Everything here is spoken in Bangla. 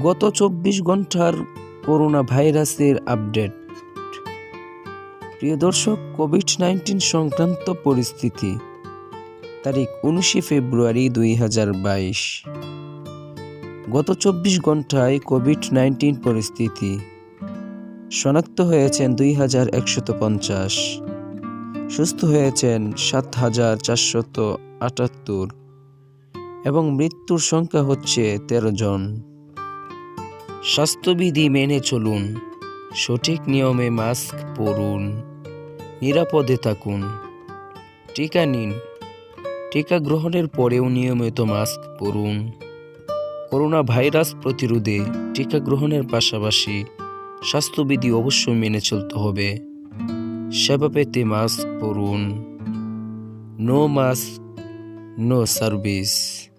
গত ২৪ ঘন্টার করোনা ভাইরাসের আপডেট। প্রিয় দর্শক, কোভিড-19 সংক্রান্ত পরিস্থিতি, তারিখ ১৯ ফেব্রুয়ারি ২০২২। গত ২৪ ঘন্টায় কোভিড-19 পরিস্থিতি, শনাক্ত হয়েছেন ২১৫০, সুস্থ হয়েছেন ৭৪৭৮ এবং মৃত্যুর সংখ্যা হচ্ছে ১৩ জন। স্বাস্থ্যবিধি মেনে চলুন, সঠিক নিয়মে মাস্ক পরুন, নিরাপদে থাকুন, টিকা নিন, টিকা গ্রহণের পরেও নিয়মিত মাস্ক পরুন। করোনা ভাইরাস প্রতিরোধে টিকা গ্রহণের পাশাপাশি স্বাস্থ্যবিধি অবশ্যই মেনে চলতে হবে। সেবা পেতে মাস্ক পরুন। No mask, no service.